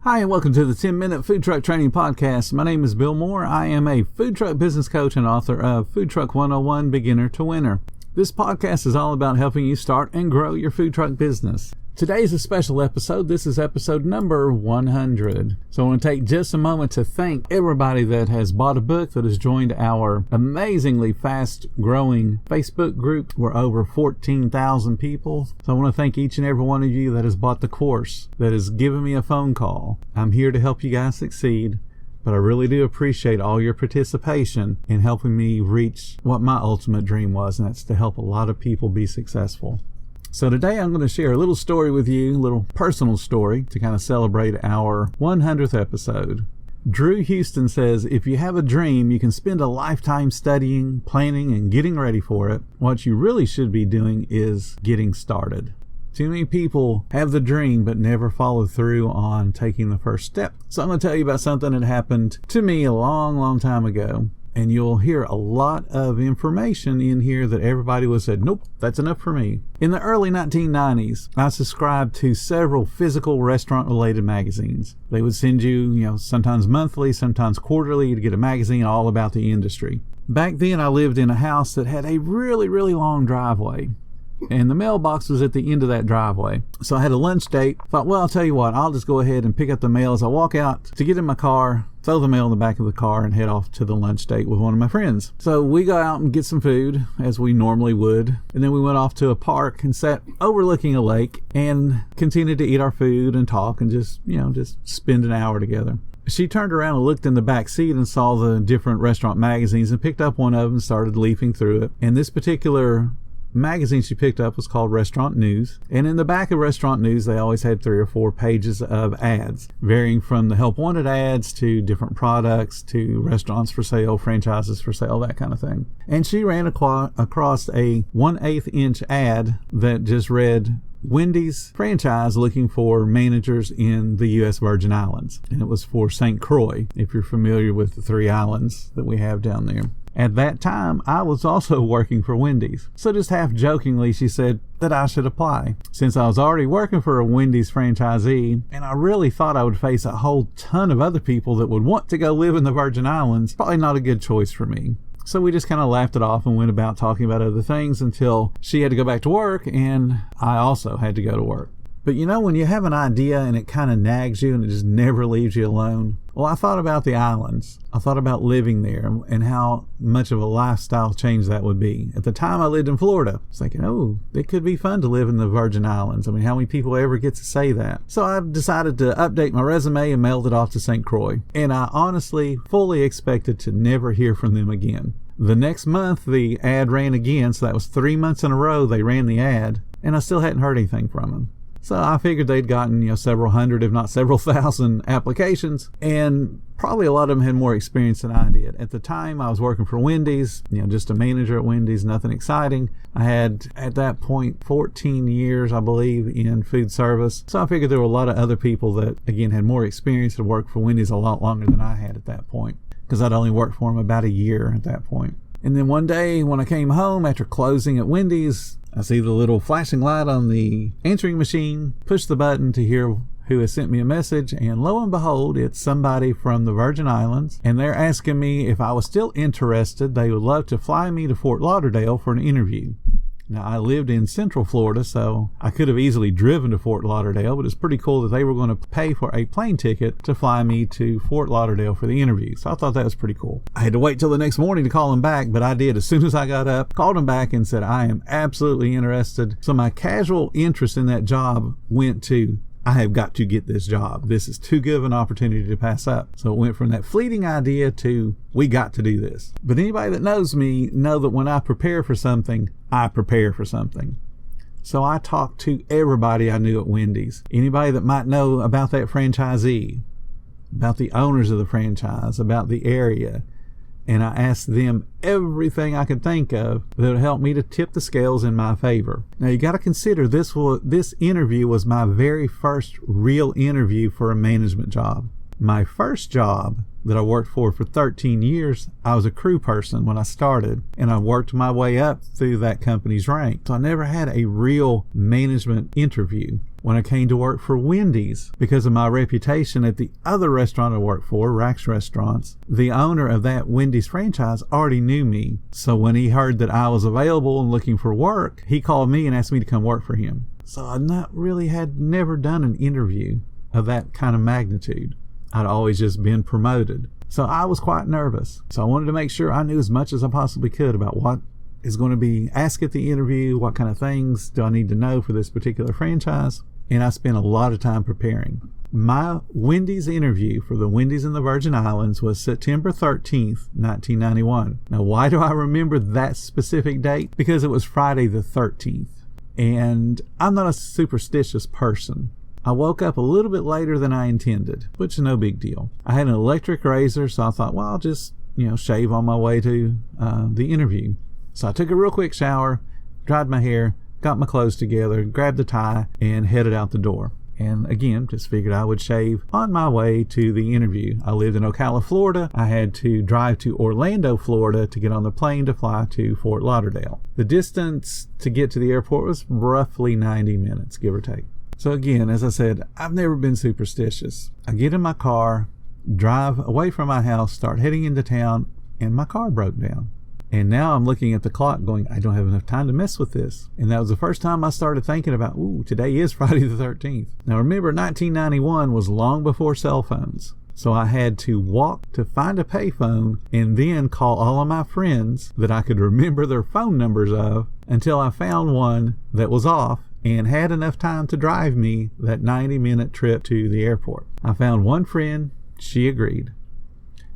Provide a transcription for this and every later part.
Hi, and welcome to the 10-Minute Food Truck Training Podcast. My name is Bill Moore. I am a food truck business coach and author of Food Truck 101 Beginner to Winner. This podcast is all about helping you start and grow your food truck business. Today is a special episode. This is episode number 100. So I want to take just a moment to thank everybody that has bought a book, that has joined our amazingly fast-growing Facebook group. We're over 14,000 people. So I want to thank each and every one of you that has bought the course, that has given me a phone call. I'm here to help you guys succeed, but I really do appreciate all your participation in helping me reach what my ultimate dream was, and that's to help a lot of people be successful. So today I'm going to share a little story with you, a little personal story to kind of celebrate our 100th episode. Drew Houston says, if you have a dream, you can spend a lifetime studying, planning, and getting ready for it. What you really should be doing is getting started. Too many people have the dream but never follow through on taking the first step. So I'm going to tell you about something that happened to me a long time ago. And you'll hear a lot of information in here that everybody would have said, nope, that's enough for me. In the early 1990s, I subscribed to several physical restaurant-related magazines. They would send you, sometimes monthly, sometimes quarterly, to get a magazine all about the industry. Back then, I lived in a house that had a really long driveway. And the mailbox was at the end of that driveway. So I had a lunch date. Thought, well, I'll tell you what, I'll just go ahead and pick up the mail as I walk out to get in my car, throw the mail in the back of the car, and head off to the lunch date with one of my friends. So we go out and get some food, as we normally would. And then we went off to a park and sat overlooking a lake and continued to eat our food and talk and just spend an hour together. She turned around and looked in the back seat and saw the different restaurant magazines and picked up one of them and started leafing through it. And this particular magazine she picked up was called Restaurant News, and in the back of Restaurant News they always had 3 or 4 pages of ads, varying from the help wanted ads to different products to restaurants for sale, franchises for sale, that kind of thing. And she ran across a 1/8 inch ad that just read, Wendy's franchise looking for managers in the U.S. Virgin Islands. And it was for St. Croix, if you're familiar with the 3 islands that we have down there. At that time, I was also working for Wendy's. So just half jokingly, she said that I should apply. Since I was already working for a Wendy's franchisee, and I really thought I would face a whole ton of other people that would want to go live in the Virgin Islands, probably not a good choice for me. So we just kind of laughed it off and went about talking about other things until she had to go back to work and I also had to go to work. But when you have an idea and it kind of nags you and it just never leaves you alone. Well, I thought about the islands. I thought about living there and how much of a lifestyle change that would be. At the time I lived in Florida. I was thinking, it could be fun to live in the Virgin Islands. I mean, how many people ever get to say that? So I decided to update my resume and mailed it off to St. Croix. And I honestly fully expected to never hear from them again. The next month, the ad ran again. So that was 3 months in a row they ran the ad. And I still hadn't heard anything from them. So I figured they'd gotten, several hundred, if not several thousand applications, and probably a lot of them had more experience than I did. At the time, I was working for Wendy's, just a manager at Wendy's, nothing exciting. I had, at that point, 14 years, I believe, in food service. So I figured there were a lot of other people that, again, had more experience to work for Wendy's a lot longer than I had at that point, because I'd only worked for them about a year at that point. And then one day when I came home after closing at Wendy's, I see the little flashing light on the answering machine, push the button to hear who has sent me a message, and lo and behold, it's somebody from the Virgin Islands, and they're asking me if I was still interested. They would love to fly me to Fort Lauderdale for an interview. Now, I lived in Central Florida, so I could have easily driven to Fort Lauderdale, but it's pretty cool that they were going to pay for a plane ticket to fly me to Fort Lauderdale for the interview. So I thought that was pretty cool. I had to wait till the next morning to call them back, but I did as soon as I got up, called them back and said, I am absolutely interested. So my casual interest in that job went to, I have got to get this job. This is too good of an opportunity to pass up. So it went from that fleeting idea to, we got to do this. But anybody that knows me know that when I prepare for something, I prepare for something. So I talked to everybody I knew at Wendy's. Anybody that might know about that franchisee, about the owners of the franchise, about the area. And I asked them everything I could think of that would help me to tip the scales in my favor. Now you got to consider this interview was my very first real interview for a management job. My first job that I worked for 13 years, I was a crew person when I started, and I worked my way up through that company's rank. So I never had a real management interview. When I came to work for Wendy's, because of my reputation at the other restaurant I worked for, Rax Restaurants, the owner of that Wendy's franchise already knew me. So when he heard that I was available and looking for work, he called me and asked me to come work for him. So I had never done an interview of that kind of magnitude. I'd always just been promoted. So I was quite nervous. So I wanted to make sure I knew as much as I possibly could about what is going to be asked at the interview, what kind of things do I need to know for this particular franchise. And I spent a lot of time preparing. My Wendy's interview for the Wendy's in the Virgin Islands was September 13th, 1991. Now, why do I remember that specific date? Because it was Friday the 13th. And I'm not a superstitious person. I woke up a little bit later than I intended, which is no big deal. I had an electric razor, so I thought, well, I'll just, shave on my way to the interview. So I took a real quick shower, dried my hair, got my clothes together, grabbed a tie, and headed out the door. And again, just figured I would shave on my way to the interview. I lived in Ocala, Florida. I had to drive to Orlando, Florida to get on the plane to fly to Fort Lauderdale. The distance to get to the airport was roughly 90 minutes, give or take. So again, as I said, I've never been superstitious. I get in my car, drive away from my house, start heading into town, and my car broke down. And now I'm looking at the clock going, I don't have enough time to mess with this. And that was the first time I started thinking about, today is Friday the 13th. Now remember, 1991 was long before cell phones. So I had to walk to find a payphone and then call all of my friends that I could remember their phone numbers of until I found one that was off and had enough time to drive me that 90-minute trip to the airport. I found one friend. She agreed.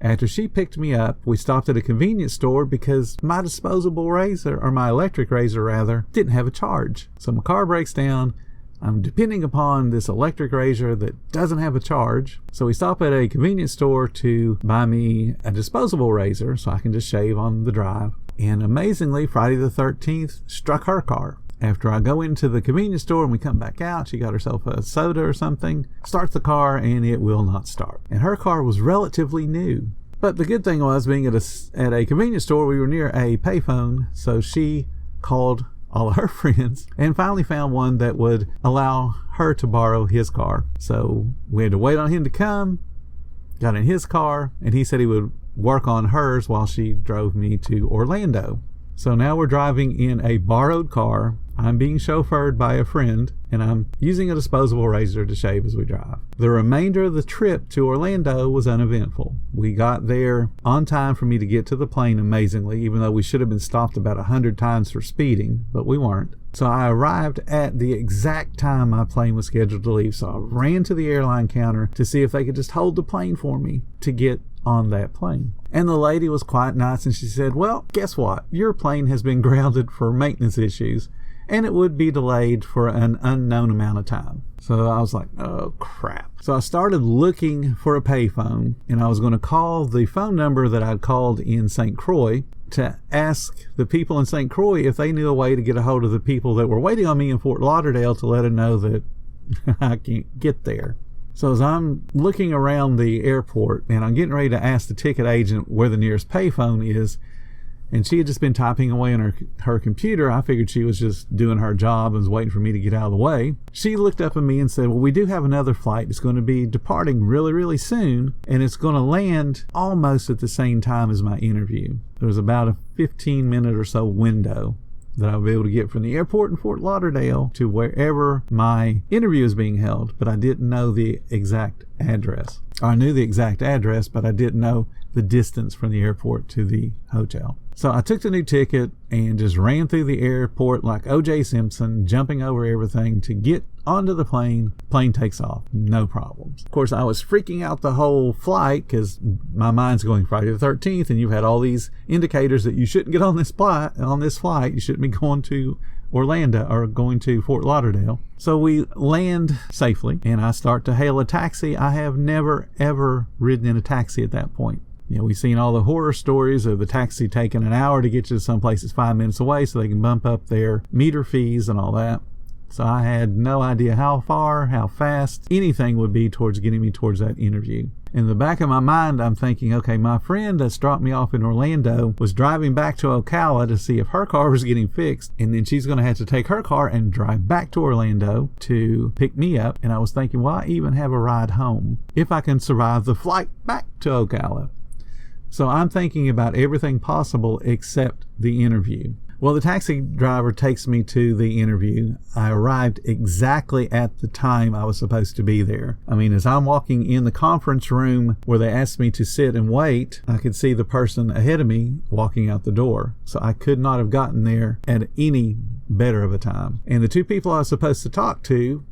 After she picked me up, we stopped at a convenience store because my disposable razor, or my electric razor rather, didn't have a charge. So my car breaks down. I'm depending upon this electric razor that doesn't have a charge. So we stop at a convenience store to buy me a disposable razor so I can just shave on the drive. And amazingly, Friday the 13th struck her car. After I go into the convenience store and we come back out, she got herself a soda or something, starts the car, and it will not start. And her car was relatively new. But the good thing was, being at a convenience store, we were near a payphone, so she called all of her friends and finally found one that would allow her to borrow his car. So we had to wait on him to come, got in his car, and he said he would work on hers while she drove me to Orlando. So now we're driving in a borrowed car. I'm being chauffeured by a friend, and I'm using a disposable razor to shave as we drive. The remainder of the trip to Orlando was uneventful. We got there on time for me to get to the plane, amazingly, even though we should have been stopped about 100 times for speeding, but we weren't. So I arrived at the exact time my plane was scheduled to leave, so I ran to the airline counter to see if they could just hold the plane for me to get on that plane. And the lady was quite nice, and she said, well, guess what? Your plane has been grounded for maintenance issues, and it would be delayed for an unknown amount of time. So I was like, oh crap. So I started looking for a payphone, and I was going to call the phone number that I'd called in St. Croix to ask the people in St. Croix if they knew a way to get a hold of the people that were waiting on me in Fort Lauderdale to let them know that I can't get there. So as I'm looking around the airport and I'm getting ready to ask the ticket agent where the nearest payphone is, and she had just been typing away on her computer, I figured she was just doing her job and was waiting for me to get out of the way. She looked up at me and said, well, we do have another flight. It's going to be departing really, really soon, and it's going to land almost at the same time as my interview. There was about a 15-minute or so window that I'll be able to get from the airport in Fort Lauderdale to wherever my interview is being held, but I didn't know the exact address. I knew the exact address, but I didn't know the distance from the airport to the hotel. So I took the new ticket and just ran through the airport like O.J. Simpson, jumping over everything to get onto the plane. Plane takes off, no problems. Of course, I was freaking out the whole flight because my mind's going Friday the 13th, and you've had all these indicators that you shouldn't get on this flight. You shouldn't be going to Orlando or going to Fort Lauderdale. So we land safely, and I start to hail a taxi. I have never, ever ridden in a taxi at that point. You know, we've seen all the horror stories of the taxi taking an hour to get you to some place that's 5 minutes away so they can bump up their meter fees and all that. So I had no idea how far, how fast anything would be towards getting me towards that interview. In the back of my mind, I'm thinking, okay, my friend that's dropped me off in Orlando was driving back to Ocala to see if her car was getting fixed, and then she's going to have to take her car and drive back to Orlando to pick me up. And I was thinking, will I even have a ride home if I can survive the flight back to Ocala? So I'm thinking about everything possible except the interview. Well, the taxi driver takes me to the interview. I arrived exactly at the time I was supposed to be there. I mean, as I'm walking in the conference room where they asked me to sit and wait, I could see the person ahead of me walking out the door. So I could not have gotten there at any better of a time. And the two people I was supposed to talk to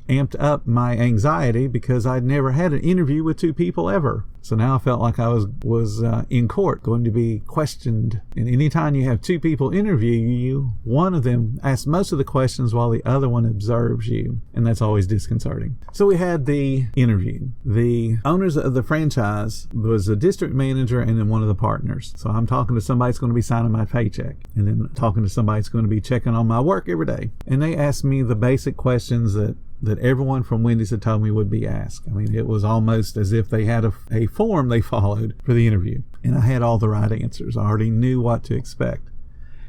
amped up my anxiety because I'd never had an interview with two people ever. So now I felt like I was in court, going to be questioned. And anytime you have two people interview you, one of them asks most of the questions while the other one observes you. And that's always disconcerting. So we had the interview. The owners of the franchise was a district manager and then one of the partners. So I'm talking to somebody that's going to be signing my paycheck, and then talking to somebody that's going to be checking on my work every day. And they asked me the basic questions that everyone from Wendy's had told me would be asked. I mean, it was almost as if they had a form they followed for the interview. And I had all the right answers. I already knew what to expect.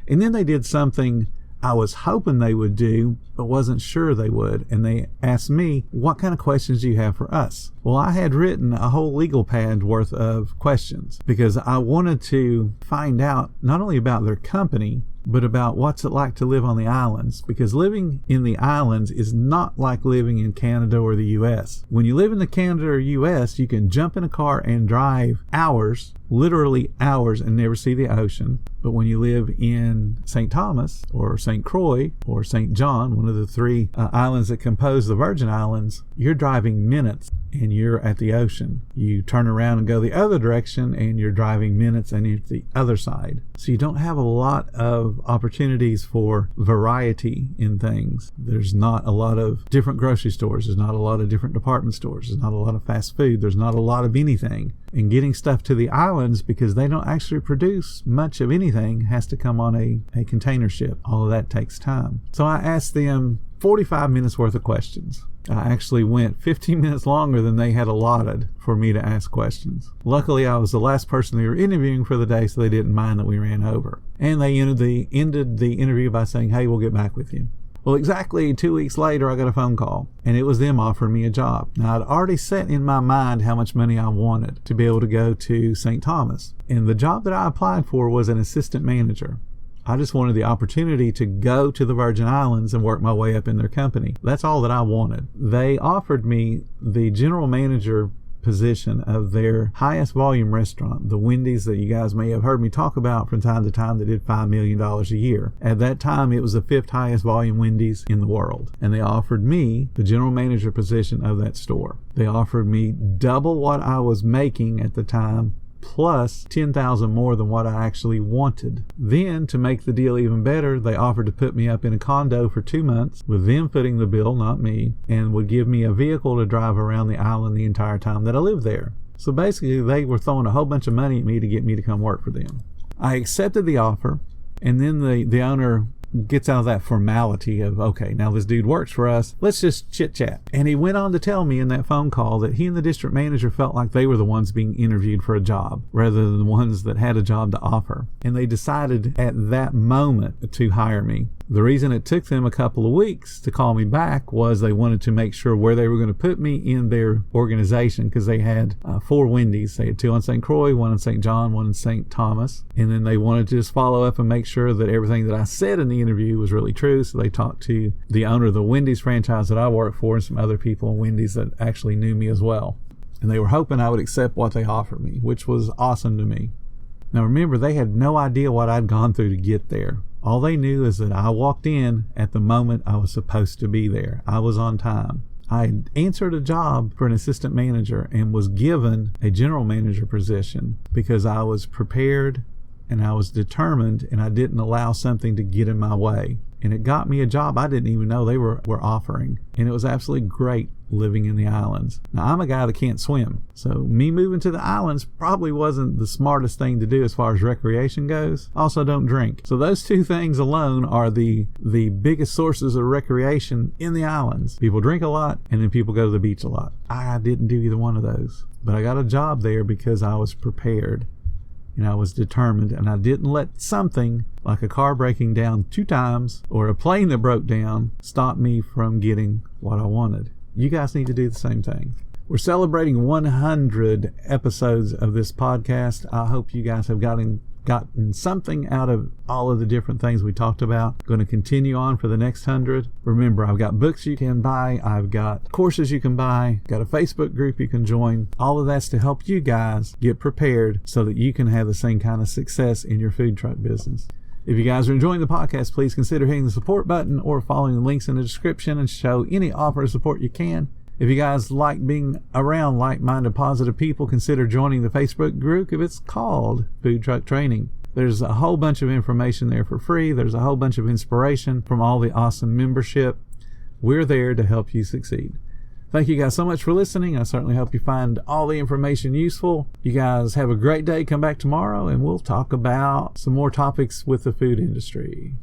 And then they did something I was hoping they would do, but wasn't sure they would. And they asked me, what kind of questions do you have for us? Well, I had written a whole legal pad worth of questions because I wanted to find out not only about their company, but about what's it like to live on the islands, because living in the islands is not like living in Canada or the US. When you live in the Canada or US, you can jump in a car and drive hours, literally hours, and never see the ocean. But when you live in St. Thomas or St. Croix or St. John, one of the three islands that compose the Virgin Islands, you're driving minutes and you're at the ocean. You turn around and go the other direction and you're driving minutes and you're at the other side. So you don't have a lot of opportunities for variety in things. There's not a lot of different grocery stores. There's not a lot of different department stores. There's not a lot of fast food. There's not a lot of anything. And getting stuff to the islands, because they don't actually produce much of anything, has to come on a container ship. All of that takes time. So I asked them 45 minutes worth of questions. I actually went 15 minutes longer than they had allotted for me to ask questions. Luckily, I was the last person they were interviewing for the day, so they didn't mind that we ran over. And they ended the interview by saying, hey, we'll get back with you. Well, exactly 2 weeks later, I got a phone call, and it was them offering me a job. Now, I'd already set in my mind how much money I wanted to be able to go to St. Thomas. And the job that I applied for was an assistant manager. I just wanted the opportunity to go to the Virgin Islands and work my way up in their company. That's all that I wanted. They offered me the general manager position of their highest volume restaurant, the Wendy's that you guys may have heard me talk about from time to time, that did $5 million a year. At that time, it was the 5th highest volume Wendy's in the world. And they offered me the general manager position of that store. They offered me double what I was making at the time, plus $10,000 more than what I actually wanted. Then, to make the deal even better, they offered to put me up in a condo for 2 months, with them footing the bill, not me, and would give me a vehicle to drive around the island the entire time that I lived there. So basically, they were throwing a whole bunch of money at me to get me to come work for them. I accepted the offer, and then the owner gets out of that formality of, okay, now this dude works for us, let's just chit chat. And he went on to tell me in that phone call that he and the district manager felt like they were the ones being interviewed for a job rather than the ones that had a job to offer. And they decided at that moment to hire me. The reason it took them a couple of weeks to call me back was they wanted to make sure where they were going to put me in their organization, because they had 4 Wendy's. They had 2 on St. Croix, 1 in St. John, 1 in St. Thomas. And then they wanted to just follow up and make sure that everything that I said in the interview was really true. So they talked to the owner of the Wendy's franchise that I work for and some other people in Wendy's that actually knew me as well. And they were hoping I would accept what they offered me, which was awesome to me. Now remember, they had no idea what I'd gone through to get there. All they knew is that I walked in at the moment I was supposed to be there. I was on time. I had answered a job for an assistant manager and was given a general manager position because I was prepared and I was determined, and I didn't allow something to get in my way. and it got me a job I didn't even know they were offering. And it was absolutely great living in the islands. Now, I'm a guy that can't swim, so me moving to the islands probably wasn't the smartest thing to do as far as recreation goes. Also, don't drink. So those two things alone are the biggest sources of recreation in the islands. People drink a lot, and then people go to the beach a lot. I didn't do either one of those, but I got a job there because I was prepared and I was determined, and I didn't let something like a car breaking down 2 times or a plane that broke down stop me from getting what I wanted. You guys need to do the same thing. We're celebrating 100 episodes of this podcast. I hope you guys have gotten something out of all of the different things we talked about. Going to continue on for the next 100. Remember, I've got books you can buy. I've got courses you can buy. Got a Facebook group you can join. All of that's to help you guys get prepared so that you can have the same kind of success in your food truck business. If you guys are enjoying the podcast, please consider hitting the support button or following the links in the description and show any offer of support you can. If you guys like being around like-minded, positive people, consider joining the Facebook group if it's called Food Truck Training. There's a whole bunch of information there for free. There's a whole bunch of inspiration from all the awesome membership. We're there to help you succeed. Thank you guys so much for listening. I certainly hope you find all the information useful. You guys have a great day. Come back tomorrow and we'll talk about some more topics with the food industry.